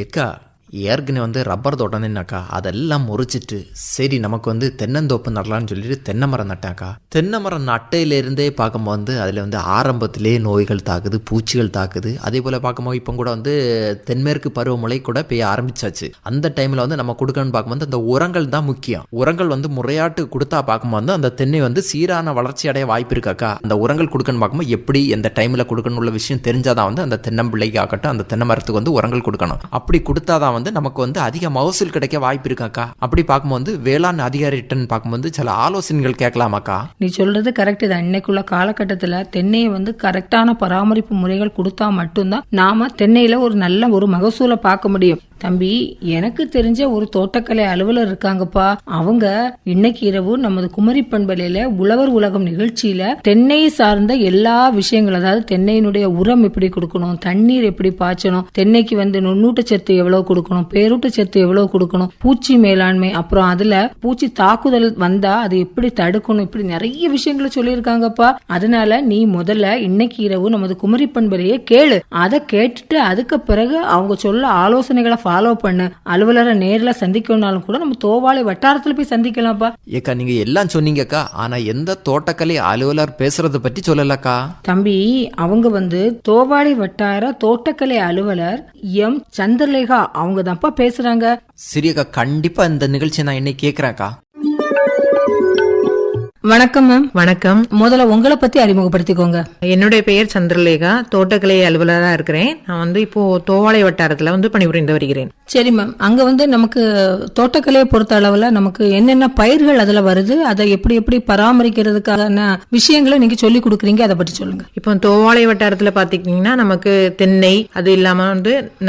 ஏக்கா ஏற்கனவே ரப்பர் தோட்டம்னாக்கா அதெல்லாம் முறிச்சிட்டு சரி நமக்கு தென்னந்தோப்பு நடலான்னு சொல்லிட்டு தென்னை மரம் நட்டாக்கா. தென்னை மரம் நட்டையிலேருந்தே பார்க்கும்போது அதில் ஆரம்பத்திலே நோய்கள் தாக்குது, பூச்சிகள் தாக்குது. அதே போல் பார்க்கும்போது இப்போ கூட தென்மேற்கு பருவமழை கூட பெய்ய ஆரம்பிச்சாச்சு. அந்த டைமில் நம்ம கொடுக்கணும்னு பார்க்கும்போது அந்த உரங்கள் தான் முக்கியம். உரங்கள் முறையாட்டு கொடுத்தா பார்க்கும்போது அந்த தென்னை சீரான வளர்ச்சி அடைய வாய்ப்பு இருக்காக்கா. அந்த உரங்கள் கொடுக்கணும்னு பார்க்கும்போது எப்படி எந்த டைமில் கொடுக்கணும் உள்ள விஷயம் தெரிஞ்சாதான் அந்த தென்னம்பிள்ளைக்கு ஆகட்டும் அந்த தென்னை மரத்துக்கு உரங்கள் கொடுக்கணும். அப்படி கொடுத்தாதான் நமக்கு அதிக மகசூல் கிடைக்க வாய்ப்பு இருக்காக்கா. அப்படி பார்க்கும்போது வேளாண் அதிகாரிகிட்ட பார்க்கும்போது சில ஆலோசனைகள் கேட்கலாமாக்கா? நீ சொல்றது கரெக்ட் தான். இன்னைக்குள்ள காலகட்டத்துல தென்னையை கரெக்டான பராமரிப்பு முறைகள் கொடுத்தா மட்டும்தான் நாம தென்னையில ஒரு நல்ல ஒரு மகசூலை பார்க்க முடியும். தம்பி, எனக்கு தெரிஞ்ச ஒரு தோட்டக்கலை அலுவலர் இருக்காங்கப்பா. அவங்க இன்னைக்கு இரவு நமது குமரி பண்பலையில உழவர் உலகம் நிகழ்ச்சியில தென்னை சார்ந்த எல்லா விஷயங்கள், அதாவது தென்னையினுடைய உரம் எப்படி கொடுக்கணும், தண்ணீர் எப்படி பாய்ச்சணும், தென்னைக்கு நுண்ணூட்டச்சத்து எவ்வளவு கொடுக்கணும், பேரூட்டச்சத்து எவ்வளவு கொடுக்கணும், பூச்சி மேலாண்மை, அப்புறம் அதுல பூச்சி தாக்குதல் வந்தா அது எப்படி தடுக்கணும், இப்படி நிறைய விஷயங்களை சொல்லியிருக்காங்கப்பா. அதனால நீ முதல்ல இன்னைக்கு இரவு நமது குமரி பண்பலையை கேளு. அதை கேட்டுட்டு அதுக்கு பிறகு அவங்க சொல்ல ஆலோசனைகளை ஃபாலோ பண்ணு. அலுவலரை நேர்ல சந்திக்கணும்னாலும் கூட நம்ம தோவாளை வட்டாரத்துல போய் சந்திக்கலாம்ப்பா. ஏக்கா நீங்க எல்லாம் சொன்னீங்கக்கா, ஆனா எந்த தோட்டக்கலை அலுவலர் பேசுறத பத்தி சொல்லலக்கா. தம்பி, அவங்க தோவாளை வட்டார தோட்டக்கலை அலுவலர் எம் சந்திரலேகா அவங்க தான்ப்பா பேசுறாங்க. சரியக்கா, கண்டிப்பா இந்த நிகழ்ச்சியை நான் இன்னைக்கு கேக்குறேன்க்கா. வணக்கம் மேம். வணக்கம். முதல்ல உங்களை பத்தி அறிமுகப்படுத்திக்கோங்க. என்னுடைய பெயர் சந்திரலேகா, தோட்டக்கலை அலுவலரா இருக்கிறேன். நான் இப்போ தோவாளை வட்டாரத்துல பணிபுரிந்து வருகிறேன். சரி மேம், அங்க நமக்கு தோட்டக்கலையை பொறுத்த அளவுல நமக்கு என்னென்ன பயிர்கள் அதுல வருது, அதை எப்படி எப்படி பராமரிக்கிறதுக்கான விஷயங்களை நீங்க சொல்லி கொடுக்குறீங்க, அதை பற்றி சொல்லுங்க. இப்போ தோவாளை வட்டாரத்துல பாத்தீங்கன்னா நமக்கு தென்னை, அது இல்லாம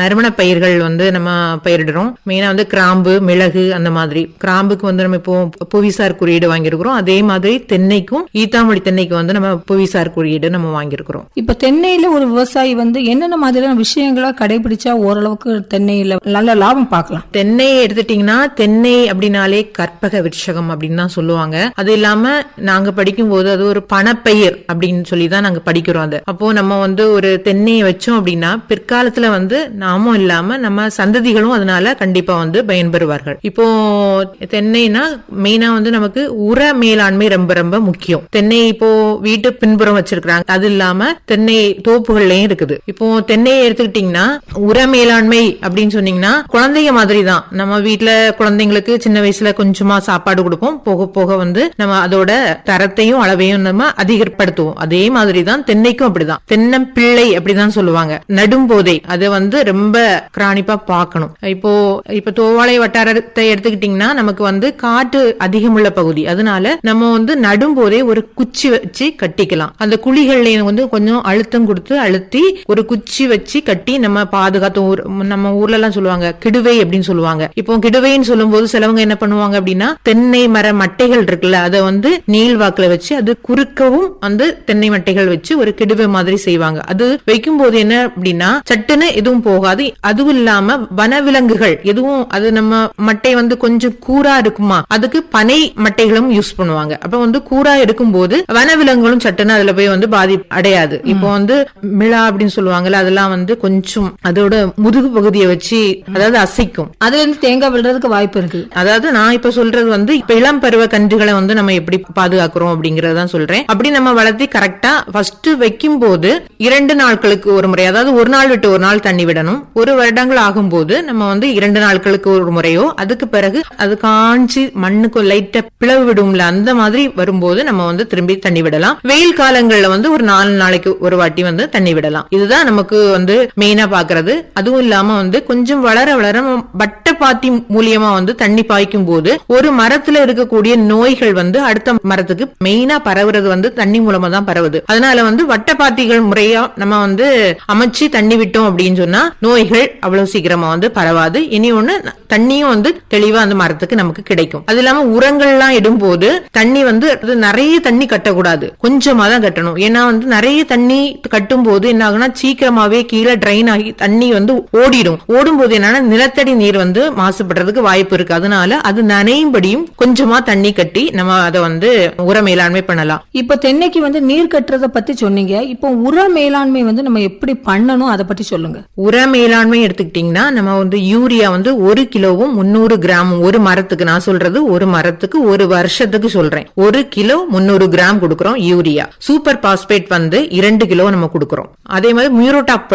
நறுமண பயிர்கள் நம்ம பயிரிடுறோம். மெயினா கிராம்பு, மிளகு, அந்த மாதிரி. கிராம்புக்கு நம்ம இப்போ புவிசார் குறியீடு வாங்கியிருக்கிறோம். அதே மாதிரி தென்னைக்கும் ஈத்தாமொழி தென்னைக்கு நம்ம புவிசார் குறியீடு நம்ம வாங்கியிருக்கிறோம். இப்ப தென்னையில ஒரு விவசாயி என்னென்ன மாதிரியான விஷயங்களை கடைபிடிச்சா ஓரளவுக்கு தென்னையில நல்ல லாபம் பார்க்கலாம்? தென்னையை எடுத்துட்டீங்கன்னா தென்னை அப்படின்னாலே கற்பக விருட்சகம் அப்படின்னு தான் சொல்லுவாங்க. அது இல்லாம நாங்க படிக்கும் போது அது ஒரு பணப்பயிர் அப்படின்னு சொல்லிதான் நாங்க படிக்கிறோம். அது அப்போ நம்ம ஒரு தென்னையை வச்சோம் அப்படின்னா பிற்காலத்துல நாமும் இல்லாம நம்ம சந்ததிகளும் அதனால கண்டிப்பா பயன்பெறுவார்கள். இப்போ தென்னைனா மெயினா நமக்கு உர மேலாண்மை ரொம்ப ரொம்ப முக்கியம். தென்னை இப்போ வீட்டு பின்புறம் வச்சிருக்காங்க, அது இல்லாம தென்னை தோப்புகள்லயும் இருக்குது. இப்போ தென்னையை எடுத்துக்கிட்டீங்கன்னா உர மேலாண்மை அப்படின்னு சொன்னீங்கன்னா குழந்தைங்க மாதிரி தான். நம்ம வீட்டுல குழந்தைங்களுக்கு சின்ன வயசுல கொஞ்சமா சாப்பாடு கொடுப்போம், போக போக நம்ம அதோட தரத்தையும் அளவையும் நம்ம அதிகப்படுத்துவோம். அதே மாதிரிதான் தென்னைக்கும் அப்படிதான். தென்னம்பிள்ளை அப்படிதான் சொல்லுவாங்க. நடும் போதே அதை ரொம்ப கிராணிப்பா பார்க்கணும். இப்போ தோவாளை வட்டாரத்தை எடுத்துக்கிட்டீங்கன்னா நமக்கு காட்டு அதிகமுள்ள பகுதி, அதனால நம்ம நடும் போதே ஒரு குச்சி வச்சு கட்டிக்கலாம். அந்த குழிகள்ல கொஞ்சம் அழுத்தம் கொடுத்து அழுத்தி ஒரு குச்சி வச்சு கட்டி நம்ம பாதுகாத்து, நம்ம ஊர்ல எல்லாம் சொல்லுவாங்க கிடுவை அப்படின்னு சொல்லுவாங்க. இப்போ கிடுவைன்னு சொல்லும் போது சிலவங்க என்ன பண்ணுவாங்க அப்படின்னா தென்னை மர மட்டைகள் இருக்குல்ல, அதை நீள்வாக்குல வச்சு அது குறுக்கவும் தென்னை மட்டைகள் வச்சு ஒரு கிடுவை மாதிரி செய்வாங்க. அது வைக்கும் போது என்ன அப்படின்னா சட்டுன்னு எதுவும் போகாது. அதுவும் இல்லாம வனவிலங்குகள் எதுவும், அது நம்ம மட்டை கொஞ்சம் கூரா இருக்குமா, அதுக்கு பனை மட்டைகளும் யூஸ் பண்ணுவாங்க. அப்ப கூரா எடுக்கும் போது வனவிலங்குகளும் சட்டுன்னு அதுல போய் பாதி அடையாது. இப்போ மிளா அப்படின்னு சொல்லுவாங்கல்ல, அதெல்லாம் கொஞ்சம் அதோட முதுகு பகுதியை வச்சு அதாவது அசைக்கும். அதுல இருந்து தேங்காய் விழுறதுக்கு வாய்ப்பு இருக்கு. அதாவது நான் இப்ப சொல்றது இப்ப இளம் பருவ கன்றுகளை நம்ம எப்படி பாதுகாக்கிறோம் அப்படிங்கறதான் சொல்றேன். அப்படி நம்ம வளர்த்தி கரெக்டா ஃபர்ஸ்ட் வைக்கும் போது 2 நாட்களுக்கு ஒரு முறை, அதாவது ஒரு நாள் விட்டு ஒரு நாள் தண்ணி விடணும். ஒரு வருடங்கள் ஆகும் போது நம்ம 2 நாட்களுக்கு ஒரு முறையோ, அதுக்கு பிறகு அது காஞ்சி மண்ணுக்கு லைட்டா பிளவு விடும்ல, அந்த மாதிரி வரும்போது நம்ம திரும்பி தண்ணி விடலாம். வெயில் காலங்கள்ல ஒரு 4 நாளைக்கு ஒரு வாட்டி தண்ணி விடலாம். இதுதான் நமக்கு மெயினா பாக்குறது. அதுவும் இல்லாம கொஞ்சம் வளர வளர வட்ட பாத்தி மூலியமா தண்ணி பாய்க்கும் போது ஒரு மரத்துல இருக்கக்கூடிய நோய்கள் அடுத்த மரத்துக்கு மெயினா பரவுறது தண்ணி மூலமா தான் பரவுது. அதனால வட்ட பாத்திகள் முறையா நம்ம அமைச்சு தண்ணி விட்டோம் அப்படின்னு சொன்னா நோய்கள் அவ்வளவு சீக்கிரமா பரவாது. இனி ஒண்ணு தண்ணியும் தெளிவா அந்த மரத்துக்கு நமக்கு கிடைக்கும். அது இல்லாம உரங்கள்லாம் இடும்போது தண்ணி வந்து அது நிறைய தண்ணி கட்டக்கூடாது, கொஞ்சமா தான் கட்டணும். ஏன்னா வந்து நிறைய தண்ணி கட்டும் போது என்ன ஆகுனா சீக்கிரமாவே கீழே ட்ரைன் ஆகி தண்ணி வந்து ஓடும் போது என்னன்னா நிலத்தடி நீர் வந்து மாசுபடுறதுக்கு வாய்ப்பு இருக்கு. அதனால அது நனையும்படியும் கொஞ்சமா தண்ணி கட்டி நம்ம அதை வந்து உர மேலாண்மை பண்ணலாம். இப்ப தென்னைக்கு வந்து நீர் கட்டுறத பத்தி சொன்னீங்க. இப்போ உர மேலாண்மை வந்து நம்ம எப்படி பண்ணணும் அதை பத்தி சொல்லுங்க. உர மேலாண்மை எடுத்துக்கிட்டீங்கன்னா நம்ம வந்து யூரியா வந்து 1 கிலோவும் 300 கிராமும் ஒரு மரத்துக்கு, நான் சொல்றது ஒரு மரத்துக்கு ஒரு வருஷத்துக்கு சொல்றேன், 1 கிலோ 300 கிராம் கொடுக்கறோம் யூரியா. சூப்பர் பாஸ்பேட் வந்து 2 கிலோ நம்ம கொடுக்கறோம். அதே மாதிரி மியூரோடாப்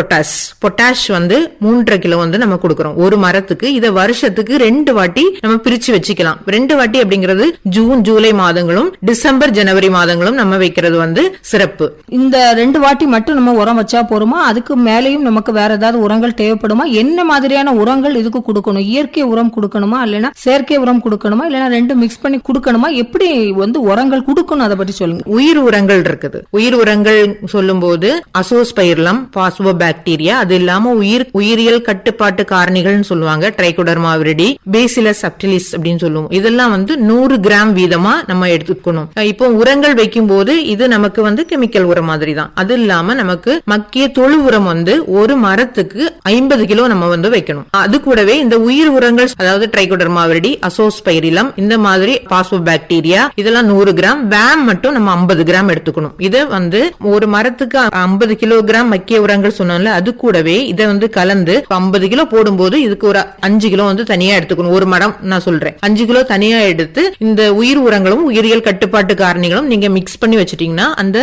பொட்டாஷ் வந்து 3.5 கிலோ வந்து நம்ம கொடுக்கறோம் ஒரு மரத்துக்கு. இத வருஷத்துக்கு 2 வாட்டி நம்ம பிரிச்சு வச்சுக்கலாம். 2 வாட்டி அப்படிங்கிறது ஜூன் ஜூலை மாதங்களும் டிசம்பர் ஜனவரி மாதங்களும் நம்ம வைக்கிறது வந்து சிறப்பு. இந்த 2 வாட்டி மட்டும் நம்ம உரம் வச்சா போருமா? அதுக்கு மேலேயும் நமக்கு வேற ஏதாவது உரங்கள் தேவைப்படுமா? என்ன மாதிரியான உரங்கள் இதுக்கு கொடுக்கணும்? இயற்கை உரம் கொடுக்கணுமா, இல்லைன்னா செயற்கை உரம் கொடுக்கணுமா, இல்லைன்னா ரெண்டும் மிக்ஸ் பண்ணி கொடுக்கணுமா? எப்படி வந்து உரங்கள் கொடுக்கணும் அதை பத்தி சொல்லுங்க. உயிர் உரங்கள் இருக்குது. உயிர் உரங்கள் சொல்லும் போது அசோஸ்பைர்லம், பாஸ்போபாக்டீரியா, அது இல்லாம உயிரியல் கட்டுப்பாட்டு காரணிகள்னு சொல்லுவாங்க, ட்ரைகோடர்மா விரிடி, பேசிலஸ் சப்டிலிஸ் அப்படின்னு சொல்லுவோம். இதெல்லாம் வந்து 100 கிராம் வீதமா நம்ம எடுத்துக்கணும். இப்போ உரங்கள் வைக்கும் போது இது நமக்கு வந்து கெமிக்கல் உரம் மாதிரி தான். அது இல்லாம நமக்கு மக்கிய தொழு உரம் வந்து ஒரு மரத்துக்கு 50 கிலோ நம்ம வந்து வைக்கணும். அது கூடவே இந்த உயிர் உரங்கள், அதாவது ட்ரைகோடர்மா விரிடி, அசோஸ்பைரிலம், இந்த மாதிரி பாஸ்போபாக்டீரியா, இதெல்லாம் 100 கிராம். வேம் மட்டும் நம்ம 50 கிராம் எடுத்துக்கணும். இதை வந்து ஒரு மரத்துக்கு 50 கிலோகிராம் மக்கிய உரங்கள் சொன்னோம்ல, அது கூடவே இதை வந்து கலந்து 50 கிலோ போடும்போது இதுக்கு ஒரு 5 கிலோ வந்து தனியா எடுத்துக்கணும். ஒரு மரம் நான் சொல்றேன், 5 கிலோ தனியா எடுத்து இந்த உயிர் உரங்களும் உயிரியல் கட்டுப்பாட்டு காரணிகளும் நீங்க மிக்ஸ் பண்ணி வச்சிட்டீங்கன்னா அந்த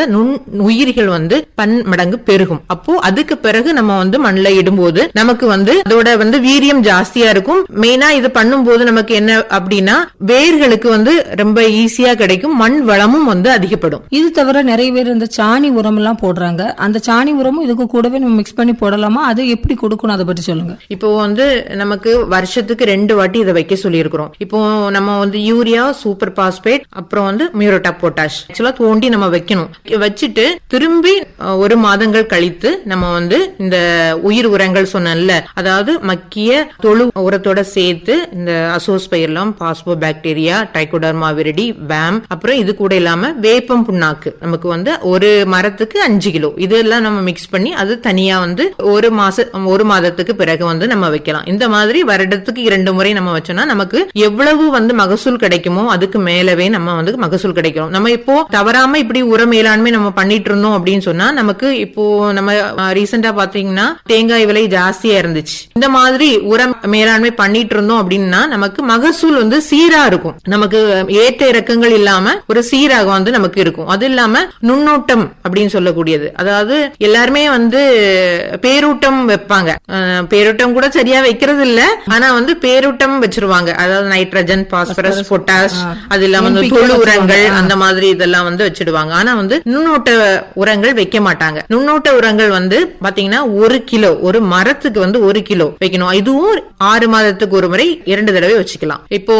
உயிரிகள் வந்து பன்மடங்கு பெருகும். அப்போ அதுக்கு பிறகு நம்ம வந்து மண்ணில் இடும்போது நமக்கு வந்து அதோட வந்து வீரியம் ஜாஸ்தியா இருக்கும். மெயினா இது பண்ணும்போது நமக்கு என்ன அப்படின்னா வேர்களுக்கு வந்து ரொம்ப ஈஸியா கிடைக்கும், மண் வளமும் வந்து அதிகப்படும். இது தவிர நிறைய பேர் இந்த சாணி உரம் எல்லாம் போடுறாங்க. அந்த சாணி உரமும் இதுக்கு கூடவே நம்ம மிக்ஸ் பண்ணி போடலாமா? அது எப்படி கொடுக்கணும் அதை பற்றி சொல்லுங்க. இப்போ வந்து நமக்கு வருஷத்துக்கு 2 வாட்டி இதை வைக்க சொல்லி இருக்கிறோம். இப்போ நம்ம வந்து யூரியா, சூப்பர் பாஸ்பேட், அப்புறம் வந்து மியூரோடாப் பொட்டாஷ் தோண்டி நம்ம வைக்கணும். வச்சுட்டு திரும்பி 1 மாதங்கள் கழித்து நம்ம வந்து இந்த உயிர் உரங்கள் சொன்னல, அதாவது மக்கிய தொழு உரத்தோட சேர்த்து இந்த அசோஸ்பைர்லம், பாஸ்போபாக்டீரியா, ட்ரைகோடர்மா விரிடி, வேம், அப்புறம் இது கூட இல்லாம வேப்பம் புண்ணாக்கு நமக்கு வந்து ஒரு மரத்துக்கு 5 கிலோ இதெல்லாம் நம்ம மிக்ஸ் பண்ணி அது தனியா வந்து 1 மாதத்துக்கு பிறகு வந்து நம்ம வைக்கலாம். இந்த மாதிரி வருடத்துக்கு 2 முறை நம்ம வச்சோம்னா நமக்கு எவ்வளவு வந்து மகசூல் கிடைக்குமோ அதுக்கு மேலவே நம்ம வந்து மகசூல் கிடைக்கும். நம்ம இப்போ தவறாம இப்படி உர மேலாண்மை நம்ம பண்ணிட்டு இருந்தோம் அப்படின்னு சொன்னா நமக்கு இப்போ நம்ம ரீசெண்டா பாத்தீங்கன்னா தேங்காய் விலை ஜாஸ்தியா இருந்துச்சு. இந்த மாதிரி உர மேலாண்மை பண்ணிட்டு இருந்தோம் அப்படின்னா நமக்கு மகசூல் வந்து சீரா இருக்கும். நமக்கு ஏற்ற இறக்கங்கள் இல்லாம ஒரு சீராக வந்து நமக்கு இருக்கும். அது இல்லாம நுண்ணூட்டம் அப்படின்னு சொல்லக்கூடியது, அதாவது எல்லாருமே வந்து பேரூட்டம் வைப்பாங்க. பேரூட்டம் கூட சரியா வைக்கிறது இல்ல, ஆனா வந்து பேரூட்டம் வச்சிருவாங்க. அதாவது நைட்ரஜன், பாஸ்பரஸ், பொட்டாஷ், அது இல்லாம தொழு உரங்கள் அந்த மாதிரி இதெல்லாம் வந்து வச்சிடுவாங்க. ஆனா வந்து நுண்ணூட்ட உரங்கள் வைக்க மாட்டாங்க. நுண்ணூட்ட உரங்கள் வந்து பாத்தீங்கன்னா 1 கிலோ ஒரு மரத்துக்கு வந்து 1 கிலோ வைக்கணும். இதுவும் 6 மாதத்துக்கு ஒரு முறை 2 தடவை வச்சுக்கலாம். இப்போ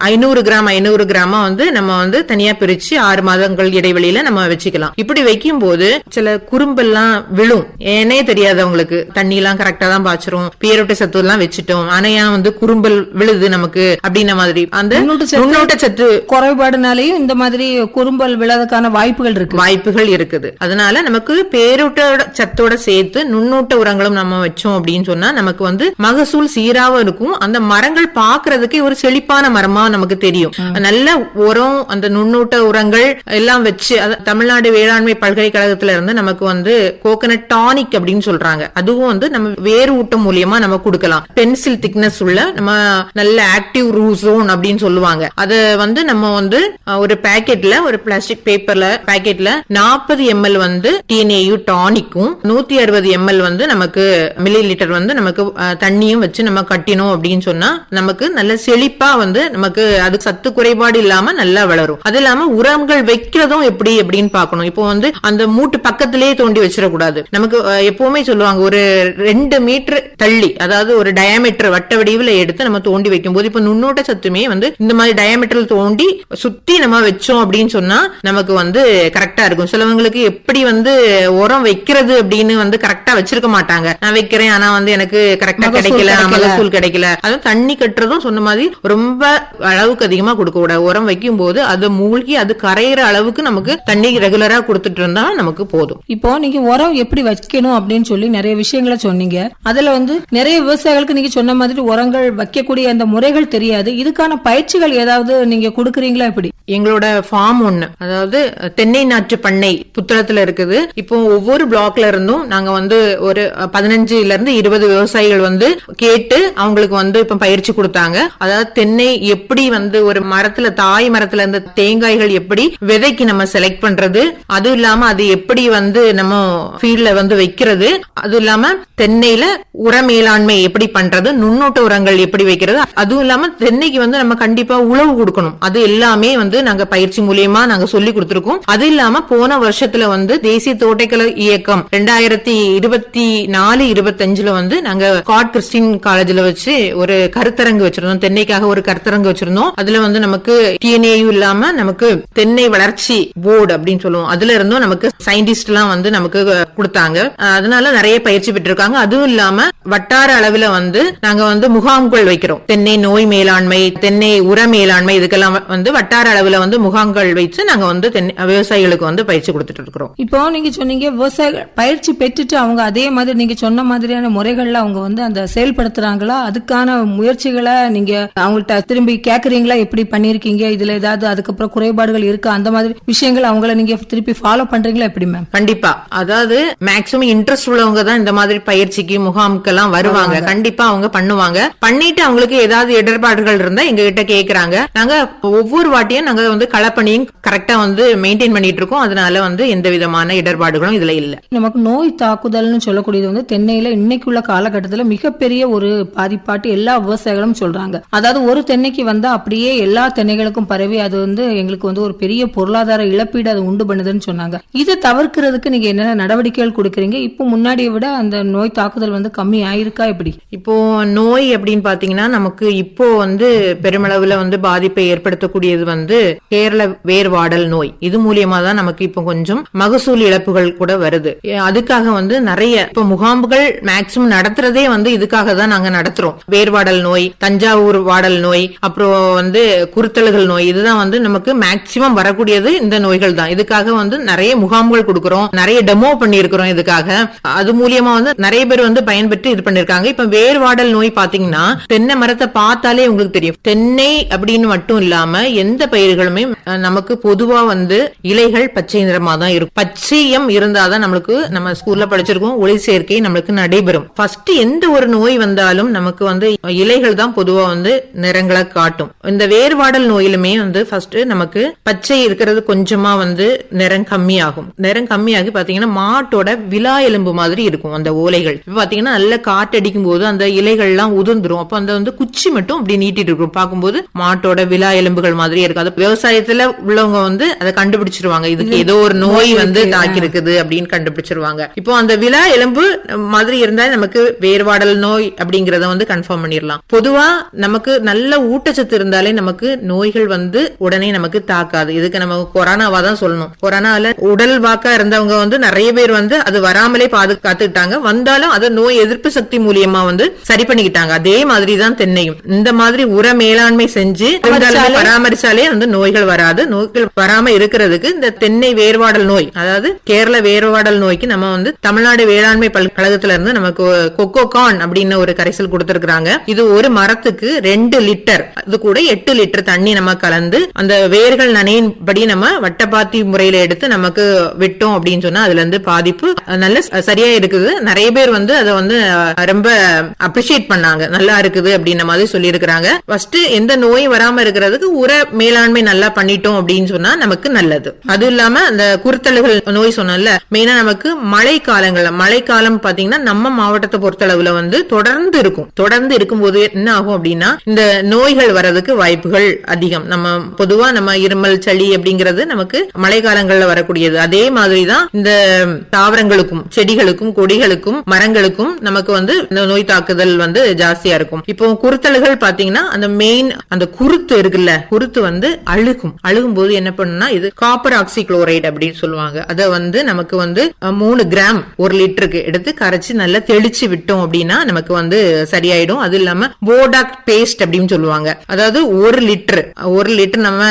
500 கிராமா வந்து நம்ம வந்து தனியா பிரிச்சு 6 மாதங்கள் இடைவெளியில நம்ம வச்சுக்கலாம். இப்படி வைக்கும் போது சில குறும்பெல்லாம் விழும், ஏனே தெரியாது அவங்களுக்கு. தண்ணி எல்லாம் கரெக்டா தான் பாய்ச்சிரும், பேரோட்ட சத்து எல்லாம் வச்சுட்டோம், ஆனா ஏன் வந்து குறும்பல் விழுது நமக்கு அப்படின்ன மாதிரி அந்த நுண்ணூட்ட சத்து குறைபாடுனாலையும் இந்த மாதிரி குறும்பல் விழாதக்கான வாய்ப்புகள் இருக்குது. அதனால நமக்கு பேரூட்ட சத்தோட சேர்த்து நுண்ணூட்ட உரங்களும் நம்ம வச்சோம் அப்படின்னு சொன்னா நமக்கு வந்து மகசூல் சீராவும் இருக்கும். அந்த மரங்கள் பாக்குறதுக்கு ஒரு செழிப்பான மரமா நமக்கு தெரியும். நல்ல உரம், அந்த நுண்ணூட்ட உரங்கள் எல்லாம் வச்சு தமிழ்நாடு வேளாண்மை பல்கலைக்கழகத்துல இருந்து நமக்கு வந்து கோகனட் டானிக் அப்படின்னு சொல்றாங்க. அதுவும் வந்து நம்ம வேறு ஊட்டம் மூலியமா நம்ம கொடுக்கலாம். பென்சில் திக்னஸ் உள்ள நம்ம நல்ல ஆக்டிவ் ரூசோன் அப்படின்னு சொல்லுவாங்க. அத வந்து நம்ம வந்து ஒரு பாக்கெட்ல, ஒரு பிளாஸ்டிக் பேப்பர்ல பாக்கெட்ல 40 ml வந்து டிஎன்ஏயு டானிக்கும் 160 ml வந்து நமக்கு மில்லி லிட்டர் வந்து நமக்கு தண்ணியும் வச்சு நம்ம கட்டினோம் அப்படின்னு சொன்னா நமக்கு நல்ல செழிப்பா வந்து நமக்கு அது சத்து குறைபாடு இல்லாம நல்லா வளரும். அது இல்லாம உரங்கள் வைக்கிறதும் எப்படி அப்படின்னு பாக்கணும். இப்போ வந்து அந்த மூட்டு பக்கத்திலேயே தோண்டி வச்சிடக்கூடாது. நமக்கு எப்பவுமே சொல்லுவாங்க ஒரு 2 மீட்டர் தள்ளி, அதாவது ஒரு டயாமீட்டர் வட்ட வடிவில் எடுத்து நம்ம தோண்டி வைக்கும் போது இப்ப நுண்ணோட்ட சத்துமே வந்து இந்த மாதிரி டயாமீட்டர் தோண்டி சுத்தி நம்ம வச்சோம் அப்படின்னு சொன்னா நமக்கு வந்து கரெக்டா இருக்கும். சிலவங்களுக்கு எப்படி வந்து உரம் வைக்கிறது அப்படின்னு வந்து கரெக்டா வச்சிருக்க மாட்டாங்க. நான் வைக்கிறேன் ஆனா வந்து எனக்கு கரெக்டா கிடைக்கல, மகசூல் கிடைக்கல. அதுவும் தண்ணி கட்டுறதும் சொன்ன மாதிரி ரொம்ப அளவுக்கு அதிகமா கொடுக்க கூடாது. உரம் வைக்கும் போது வந்து அது மூழ்கி அது கரையிற அளவுக்கு நமக்கு தண்ணி ரெகுலரா கொடுத்துட்டு இருந்தா நமக்கு போதும். இப்போ நீங்க உரம் எப்படி வைக்கணும் அப்படின்னு சொல்லி நிறைய விஷயங்களை சொன்னீங்க. அதுல வந்து நிறைய விவசாயிகளுக்கு நீங்க சொன்ன மாதிரி உரங்கள் வைக்கக்கூடிய அந்த முறைகள் தெரியாது. இதுக்கான பயிற்சிகள் ஏதாவது நீங்க கொடுக்கறீங்களா? எப்படி? எங்களோட ஃபார்ம் ஒண்ணு, அதாவது தென்னை நாற்று பண்ணை புத்தளத்துல இருக்குது. இப்போ ஒவ்வொரு பிளாக்ல இருந்தும் நாங்க வந்து ஒரு 15ல இருந்து 20 விவசாயிகள் வந்து கேட்டு அவங்களுக்கு வந்து இப்ப பயிற்சி கொடுத்தாங்க. அதாவது தென்னை எப்படி வந்து ஒரு மரத்துல தாய் மரத்துல இருந்து தேங்காய்கள் எப்படி விதைக்கு நம்ம செலக்ட் பண்றது, அதுவும் இல்லாம அது எப்படி வந்து நம்ம ஃபீல்ட்ல வந்து வைக்கிறது, அதுவும் இல்லாம தென்னையில உர மேலாண்மை எப்படி பண்றது, நுண்ணூட்ட உரங்கள் எப்படி வைக்கிறது, அதுவும் இல்லாம தென்னைக்கு வந்து நம்ம கண்டிப்பா உழவு கொடுக்கணும். அது எல்லாமே வந்து நாங்க பயிற்சி மூலியமா நாங்க சொல்லி கொடுத்திருக்கோம். அது இல்லாம போன வருஷத்துல வந்து தேசிய தோட்டக்கலை இயக்கம் 2024-25 வந்து நாங்க ஸ்காட் கிறிஸ்டின் காலேஜ்ல வச்சு ஒரு கருத்தரங்கு வச்சிருந்தோம். தென்னைக்காக ஒரு கருத்தரங்கு வச்சிருந்தோம். அதுல வந்து நமக்கு TNAU இல்லாம நமக்கு தென்னை வளர்ச்சி போர்டு அப்படின்னு சொல்லுவோம், அதுல இருந்தும் நமக்கு சயின்டிஸ்ட் எல்லாம் வந்து நமக்கு கொடுத்தாங்க. அதனால நிறைய பயிற்சி பெற்றிருக்காங்க. அதுவும் இல்லாம வட்டார அளவுல வந்து நாங்க வந்து முகாம்கள் வைக்கிறோம். தென்னை நோய் மேலாண்மை, தென்னை உர மேலாண்மை, இதுக்கெல்லாம் வந்து வட்டார அளவுல வந்து முகாம்கள் வைத்து நாங்க வந்து விவசாயிகளுக்கு வந்து பயிற்சி கொடுத்துட்டு இருக்கிறோம். இப்போ நீங்க சொன்னீங்க விவசாயிகள் பயிற்சி பெற்றுட்டு அவங்க அதே மாதிரி நீங்க சொன்ன மாதிரியான முறைகள்ல அவங்க வந்து அந்த செயல்படுத்துறாங்களா? அதுக்கான முயற்சிகளை நீங்க அவங்கள்ட்ட திரும்பி கேக்குறீங்களா? எப்படி பண்ணிருக்கீங்க, இதுல ஏதாவது அதுக்கப்புறம் குறைபாடுகள் இருக்கா, அந்த மாதிரி விஷயங்கள் அவங்கள நீங்க திருப்பி ஃபாலோ பண்றீங்களா? எப்படி மேம்? கண்டிப்பா. அதாவது மேக்ஸிமம் இன்ட்ரெஸ்ட் உள்ளவங்க தான் இந்த மாதிரி பயிற்சிக்கு முகாமுக்கெல்லாம் வருவாங்க. கண்டிப்பா அவங்க பண்ணுவாங்க. பண்ணிட்டு அவங்களுக்கு ஏதாவது இடர்பாடுகள் இருந்தா எங்க கிட்ட கேக்குறாங்க. நாங்க ஒவ்வொரு வாட்டியும் நாங்க வந்து களப்பணியும் கரெக்டா வந்து மெயின்டைன் பண்ணிட்டு இருக்கோம். அதனால வந்து எந்த விதமான இடர்பாடுகளும் இதுல இல்ல. நமக்கு நோய் தாக்குதல்னு சொல்லக்கூடியது வந்து தென்னையில இன்னைக்குள்ள காலகட்டத்துல மிகப்பெரிய ஒரு பாதிப்பாட்டு எல்லா விவசாயிகளும் சொல்றாங்க. அதாவது ஒரு தென்னைக்கு வந்தா அப்படியே எல்லா தென்னைகளுக்கும் பரவி அது வந்து எங்களுக்கு வந்து ஒரு பெரிய பொருளாதார இழப்பீடு அது உண்டு பண்ணுதுன்னு சொன்னாங்க. இதை தவிர்க்கிறதுக்கு நீங்க என்னென்ன நடவடிக்கைகள் கொடுக்கறீங்க? இப்போ முன்னாடியை விட அந்த நோய் தாக்குதல் வந்து கம்மி ஆயிருக்கா? எப்படி இப்போ நோய் அப்படின்னு பாத்தீங்கன்னா நமக்கு இப்போ வந்து பெருமளவுல வந்து பாதிப்பை ஏற்படுத்தக்கூடியது வந்து கேரள வேர்வாடல் நோய். இது மூலியமா தான் நமக்கு இப்போ கொஞ்சம் மகசூல் இழப்புகள் கூட வருது. அதுக்காக வந்து நிறைய இப்போ முகாம்கள் மேக்சிமம் நடத்துறதே வந்து இதுக்காக தான் நாங்க நடத்துறோம். வேர்வாடல் நோய், தஞ்சாவூர் வாடல் நோய், அப்புறம் வந்து குருத்தல்கள் நோய், இதுதான் வந்து நமக்கு மேக்சிமம் வரக்கூடியது இந்த நோய்கள் தான். இதுக்காக வந்து நிறைய முகாம்கள் கொடுக்கறோம், நிறைய டெமோ பண்ணிருக்கிறோம். இதுக்காக அது மூலியமா வந்து நிறைய பேர் வந்து பயன்பெற்று இது பண்ணிருக்காங்க. இப்ப வேர்வாடல் நோய் பாத்தீங்கன்னா தென்னை மரத்தை பார்த்தாலே உங்களுக்கு தெரியும். தென்னை அப்படின்னு மட்டும் இல்லாம எந்த பயிர்களுமே நமக்கு பொதுவா வந்து இலைகள் பச்சை நிறமா தான் இருக்கும். பச்சையம் இருந்தாதான் நம்மளுக்கு, நம்ம ஸ்கூல்ல படிச்சிருக்கோம், ஒளி சேர்க்கை நம்மளுக்கு நடைபெறும். ஃபர்ஸ்ட் எந்த ஒரு நோய் வந்தாலும் நமக்கு வந்து இலைகள் தான் பொதுவா வந்து நிறங்களை காட்டும். இந்த வேர்வாடல் நோயிலுமே வந்து ஃபர்ஸ்ட் நமக்கு பச்சை இருக்கிறது கொஞ்சமா வந்து நிறம் கம்மியாகும். நிறம் கம்மியாகி பாத்தீங்கன்னா மாட்டோட விலா எலும்பு மாதிரி இருக்கும் அந்த ஓலைகள். இப்ப பாத்தீங்கன்னா நல்ல காற்றடிக்கும் போது அந்த இலைகள் எல்லாம் உதிர்ந்துரும். அப்ப அந்த வந்து குச்சி மட்டும் அப்படி நீட்டிட்டு இருக்கும். பார்க்கும்போது மாட்டோட விலா எலும்புகள் மாதிரி இருக்கு. அது விவசாயத்துல உள்ளவங்க வந்து அதை கண்டுபிடிச்சிருவாங்க, இதுக்கு ஏதோ ஒரு நோய் வந்து தாக்கி இருக்குது அப்படின்னு கண்டுபிடிச்சிருவாங்க. இப்போ அந்த விலா எலும்பு மாதிரி இருந்தா நமக்கு வேர்வாடல் நோய் அப்படிங்கறத வந்து கன்ஃபார்ம் பண்ணிடலாம். பொதுவா நமக்கு நல்ல ஊட்டச்சத்து இருந்தாலே நமக்கு நோய்கள் வந்து உடனே நமக்கு தாக்காது. இதுக்கு நம்ம கொரோனாவா தான் சொல்லணும். கொரோனால உடல் வாக்கா இருந்தவங்க வந்து நிறைய பேர் வந்து அது வராமலே பாதுகாத்துக்கிட்டாங்க. வந்தாலும் அதை நோய் எதிர்ப்பு சக்தி மூலியமா வந்து சரி பண்ணிக்கிட்டாங்க. அதே மாதிரிதான் தென்னையும் இந்த மாதிரி உர மேலாண்மை செஞ்சு பராமரிச்சாலே வந்து நோய்கள் வராது. நோய்கள் வராம இருக்கிறதுக்கு இந்த தென்னை வேர்வாடல் நோய், அதாவது கேரள வேர்வாடல் நோய்க்கு நம்ம வந்து தமிழ்நாடு வேளாண்மை பல்கழகத்துல இருந்து நமக்கு கொக்கோகான் அப்படின்னு ஒரு கரைசல் கொடுத்திருக்காங்க. இது ஒரு மரத்துக்கு 2 லிட்டர், இது கூட 8 லிட்டர் தண்ணி நம்ம கலந்து அந்த வேர்கள் நனையின்படி நம்ம வட்டப்பாத்தி முறையில எடுத்து நமக்கு விட்டோம் அப்படின்னு சொன்னா அதுல இருந்து பாதிப்பு நல்ல சரியா இருக்குது. நிறைய பேர் வந்து அதை வந்து ரொம்ப அப்ரிஷியேட் பண்ணாங்க, நல்லா இருக்குது அப்படின்ன மாதிரி சொல்லி இருக்கிறாங்க. ஃபர்ஸ்ட் எந்த நோய் வராம இருக்கிறதுக்கு உர மேலாண்மை நல்லா பண்ணிட்டோம் அப்படின்னு சொன்னா நமக்கு நல்லது. அது இல்லாம அந்த குருத்தல்கள் நோய் சொன்னல, மெயினா நமக்கு மழை காலங்கள்ல, மழைக்காலம் பாத்தீங்கன்னா நம்ம மாவட்டத்தை பொறுத்தளவுல வந்து தொடர்ந்து இருக்கும். தொடர்ந்து இருக்கும்போது என்ன ஆகும் அப்படின்னா இந்த நோய்கள் வர்றதுக்கு வாய்ப்புகள் அதிகம். நம்ம பொதுவா நம்ம இருமல் சளி அப்படிங்கிறது நமக்கு மழை காலங்கள்ல வரக்கூடியது. அதே மாதிரிதான் இந்த தாவரங்களுக்கும் செடிகளுக்கும் கொடிகளுக்கும் மரங்களுக்கும் நமக்கு வந்து இந்த நோய் தாக்குதல் வந்து ஜாஸ்தியா இருக்கும். இப்போ குருத்தல்கள் பாத்தீங்கன்னா அந்த மெயின் அந்த குருத்து இருக்குல்ல, குருத்து வந்து அழுகும் போது என்ன பண்ணுனா இது காப்பர் ஆக்சி குளோரைடு அப்படின்னு சொல்லுவாங்க. அத வந்து நமக்கு வந்து 3 கிராம் 1 லிட்டருக்கு எடுத்து கரைச்சு நல்லா தெளிச்சு விட்டோம் அப்படின்னா நமக்கு வந்து சரியாயிடும். அது இல்லாம போடாக் பேஸ்ட் அப்படின்னு சொல்லுவாங்க. அதாவது 1 லிட்டர் நம்ம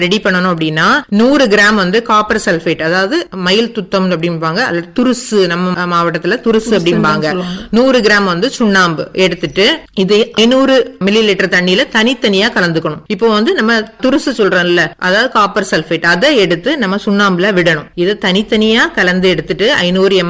ரெடி பண்ணணும் அப்படின்னா 100 கிராம் வந்து காப்பர் சல்பேட், அதாவது மயில் துத்தம் அப்படிம்பாங்க, அல்லது துருசு, நம்ம மாவட்டத்துல துருசு அப்படிம்பாங்க. 100 கிராம் வந்து சுண்ணாம்பு எடுத்துட்டு இது 500 மில்லி லிட்டர் தண்ணியில தனித்தனியா கலந்துக்கணும். இப்போ வந்து நம்ம துருசு சொல்றோம்ல, அதாவது காப்பர் சல்பேட், அதை எடுத்து நம்ம சுண்ணாம்புல விடணும். இதை தனித்தனியா கலந்து எடுத்துட்டு 500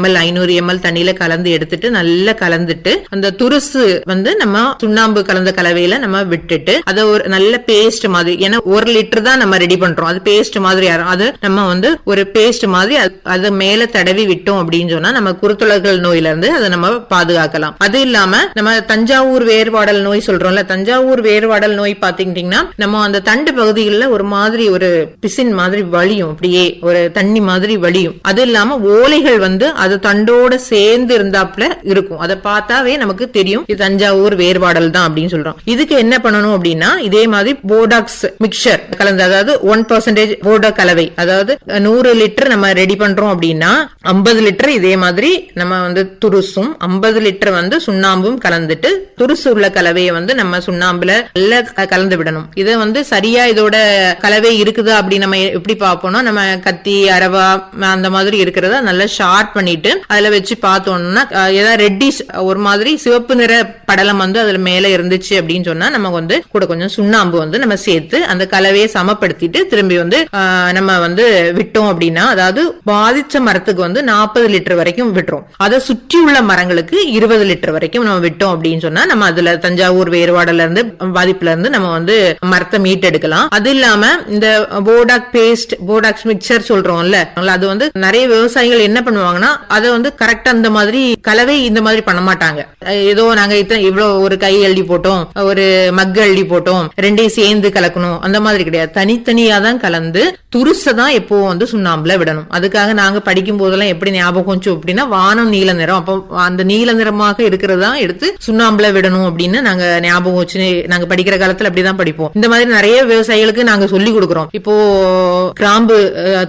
ml தண்ணியில கலந்து எடுத்துட்டு நல்லா கலந்துட்டு அந்த துருசு வந்து நம்ம சுண்ணாம்பு கலந்த கலவையில நம்ம விட்டுட்டு அதை ஒரு நல்ல பேஸ்ட் மாதிரி, ஏன்னா 1 லிட்டர் தான் நம்ம ரெடி பண்றோம், அது பேஸ்ட் மாதிரி அது நம்ம வந்து ஒரு பேஸ்ட் மாதிரி அது மேல தடவி விட்டோம் அப்படின்னு சொன்னா நம்ம குருத்துளர்கள் நோயில இருந்து அதை நம்ம பாதுகாக்கலாம். அது இல்லாம நம்ம தஞ்சாவூர் வேர்வாடல் நோய் சொல்றோம்ல, தஞ்சாவூர் வேர்வாடல் நோய் பாத்தீங்கன்னா நம்ம அந்த தண்டு பகுதிகளில் ஒரு மாதிரி ஒரு பிசின் மாதிரி வலியும், அப்படியே ஒரு தண்ணி மாதிரி வலியும். அது இல்லாம ஓலைகள் வந்து அது தண்டோட சேர்ந்து இருந்தாப்ல இருக்கும், அதை பார்த்தாவே நமக்கு தெரியும் இது தஞ்சாவூர் வேர்வாடல் தான் அப்படின்னு சொல்றோம். இதுக்கு என்ன பண்ணணும் அப்படின்னா இதே மாதிரி போடாக்ஸ் மிக்சர் கலந்து, அதாவது 1% போடா கலவை, அதாவது 100 லிட்டர் நம்ம ரெடி பண்றோம் அப்படின்னா 50 லிட்டர் இதே மாதிரி நம்ம வந்து துருசும் 50 லிட்டர் வந்து சுண்ணாம்பும் கலந்துட்டு துருசு உள்ள கலவையை வந்து நம்ம சுண்ணாம்புல நல்லா கலந்து விடணும். இதை வந்து சரியா இதோட கலவை இருக்குதா அப்படி நம்ம எப்படி பார்ப்போம்னா, நம்ம கத்தி அரவா அந்த மாதிரி இருக்கிறத நல்லா ஷார்ப் பண்ணிட்டு அதுல வச்சு பார்த்தோம்னா ஏதாவது ரெட்டிஷ் ஒரு மாதிரி சிவப்பு நிற படலம் வந்து அதுல மேல இருந்துச்சு அப்படின்னு சொன்னா நம்ம வந்து கூட கொஞ்சம் சுண்ணாம்பு வந்து நம்ம சேர்த்து அந்த கலவையை சமப்படுத்திட்டு திரும்பி வந்து நம்ம வந்து விட்டோம் அப்படின்னா, அதாவது பாதிச்ச மரத்துக்கு வந்து 40 லிட்டர் வரைக்கும் விட்டுரும், அதை சுற்றி உள்ள மரங்களுக்கு 20 லிட்டர் வரைக்கும் நம்ம விட்டோம் அப்படின்னு சொன்னா நம்ம அதுல தஞ்சாவூர் வேறுபாடுல இருந்து பாதிப்புல இருந்து நம்ம வந்து மரத்தை மீட்டெடுக்கலாம். அது இல்லாம இந்த போடாக் பேஸ்ட், போடாக்ஸ் மிக்சர் சொல்றோம்ல, அது வந்து நிறைய விவசாயிகள் என்ன பண்ணுவாங்கன்னா அதை வந்து கரெக்டா அந்த மாதிரி கலவை இந்த மாதிரி பண்ண மாட்டாங்க. ஏதோ நாங்க இவ்வளவு ஒரு கை அள்ளி போட்டோம், ஒரு மக்கு அள்ளி போட்டோம், ரெண்டையும் சேர்ந்து கலக்கணும் அந்த மாதிரி கிடையாது. தனித்தனியா தான் கலந்து துருசதான் எப்போ வந்து சுண்ணாம்புல விடணும். அதுக்காக நாங்க படிக்கும் போதெல்லாம் எப்படி ஞாபகம் வச்சு அப்படின்னா, வானம் நீல நிறம், அப்போ அந்த நீல நிறமாக இருக்கிறதா எடுத்து சுண்ணாம்புல விடணும் அப்படின்னு நாங்க ஞாபகம் வச்சு நாங்க படிக்கிற காலத்துல அப்படிதான் படிப்போம். இந்த மாதிரி நிறைய விவசாயிகளுக்கு நாங்க சொல்லி கொடுக்கிறோம். இப்போ கிராம்பு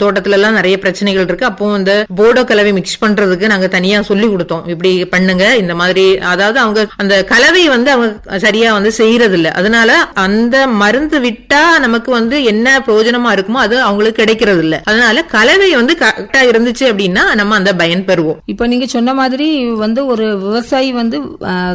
தோட்டத்துல எல்லாம் நிறைய பிரச்சனைகள் இருக்கு, அப்போ இந்த போடோ கலவை மிக்ஸ் பண்றதுக்கு நாங்க தனியா சொல்லி கொடுத்தோம், இப்படி பண்ணுங்க இந்த மாதிரி. அதாவது அவங்க அந்த கலவை வந்து அவங்க சரியா வந்து செய்யறது இல்ல, அதனால அந்த மருந்து விட்டா நமக்கு வந்து என்ன பிரயோஜனமா இருக்குமோ அது அவங்களுக்கு கிடைக்கிறது இல்ல. அதனால கலவை வந்து கரெக்டா இருந்துச்சு அப்படின்னா நம்ம அந்த பயன் பெறுவோம். இப்ப நீங்க சொன்ன மாதிரி வந்து ஒரு விவசாயி வந்து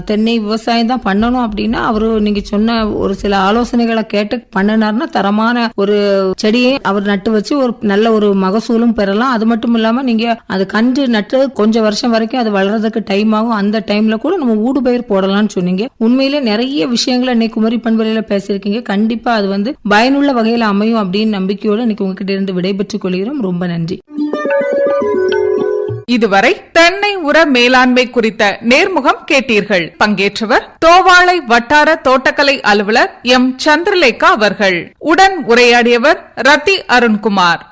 தென்னை விவசாயம் தான் பண்ணணும் அப்படின்னா அவரு நீங்க சொன்ன ஒரு சில ஆலோசனைகளை கேட்டு பண்ணினார்னா தரமான ஒரு செடியை அவர் நட்டு வச்சு ஒரு நல்ல ஒரு மகசூலும் பெறலாம். அது மட்டும் இல்லாம நீங்க அது கன்று நட்டு கொஞ்சம் வருஷம் வரைக்கும் அது வளர்றதுக்கு டைம் ஆகும், அந்த டைம்ல கூட நம்ம ஊடுபயிர் போடலாம்னு சொன்னீங்க. உண்மையிலே நிறைய விஷயங்களை இன்னைக்கு குமரி பண்பலையில பேசியிருக்கீங்க. கண்டிப்பா அது வந்து பயனுள்ள வகையில அமையும் அப்படின்னு நம்பிக்கையோட இன்னைக்கு உங்ககிட்ட இருந்து விடைபெற்றுக் கொள்கிறோம். ரொம்ப நன்றி. இதுவரை தென்னை உர மேலாண்மை குறித்த நேர்முகம் கேட்டீர்கள். பங்கேற்றவர் தோவாளை வட்டார தோட்டக்கலை அலுவலர் எம். சந்திரலேகா அவர்கள். உடன் உரையாடியவர் ரத்தி அருண்குமார்.